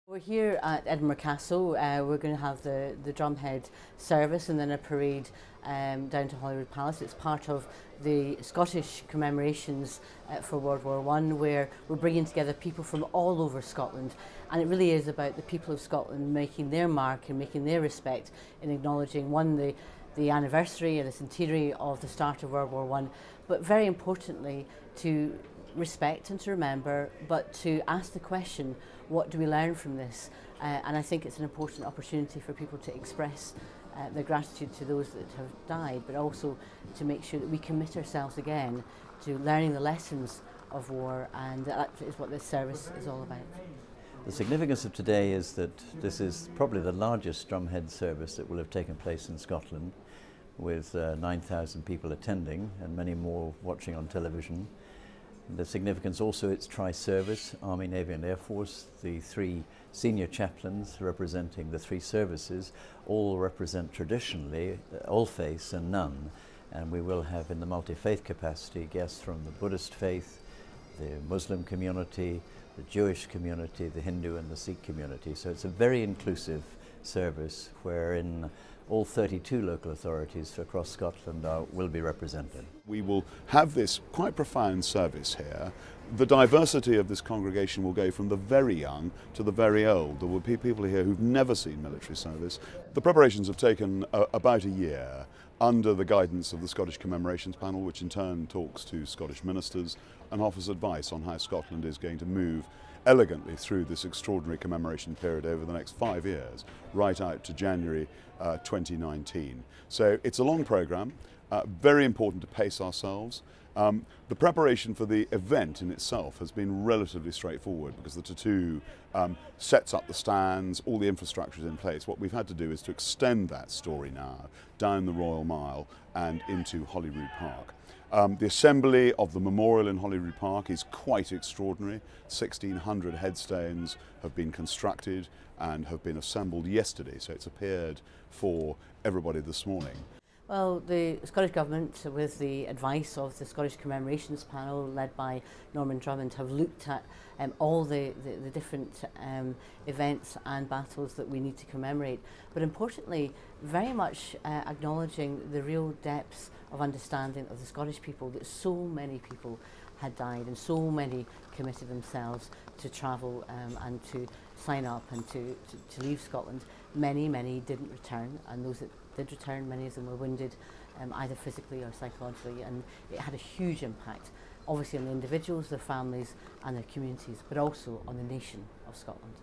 We're here at Edinburgh Castle. We're going to have the Drumhead Service and then a parade down to Holyrood Palace. It's part of the Scottish commemorations for World War I, where we're bringing together people from all over Scotland, and it really is about the people of Scotland making their mark and making their respect in acknowledging the anniversary and the centenary of the start of World War I, but very importantly to respect and to remember, but to ask the question, what do we learn from this? And I think it's an important opportunity for people to express their gratitude to those that have died, but also to make sure that we commit ourselves again to learning the lessons of war, and that is what this service is all about. The significance of today is that this is probably the largest Drumhead service that will have taken place in Scotland, with 9,000 people attending and many more watching on television. The significance also, it's tri-service, Army, Navy and Air Force. The three senior chaplains representing the three services all represent traditionally all faiths and none, and we will have in the multi-faith capacity guests from the Buddhist faith, the Muslim community, the Jewish community, the Hindu and the Sikh community. So it's a very inclusive service wherein all 32 local authorities across Scotland will be represented. We will have this quite profound service here. The diversity of this congregation will go from the very young to the very old. There will be people here who've never seen military service. The preparations have taken about a year under the guidance of the Scottish Commemorations Panel, which in turn talks to Scottish ministers and offers advice on how Scotland is going to move elegantly through this extraordinary commemoration period over the next 5 years, right out to January 2019. So it's a long programme, very important to pace ourselves. The preparation for the event in itself has been relatively straightforward because the tattoo sets up the stands, all the infrastructure is in place. What we've had to do is to extend that story now down the Royal Mile and into Holyrood Park. The assembly of the memorial in Holyrood Park is quite extraordinary. 1,600 headstones have been constructed and have been assembled yesterday, so it's appeared for everybody this morning. Well, the Scottish Government, with the advice of the Scottish Commemorations Panel led by Norman Drummond, have looked at all the different events and battles that we need to commemorate, but importantly very much acknowledging the real depths of understanding of the Scottish people, that so many people had died and so many committed themselves to travel and to sign up and to leave Scotland. Many didn't return, and those that did return, many of them were wounded either physically or psychologically, and it had a huge impact obviously on the individuals, their families and their communities, but also on the nation of Scotland.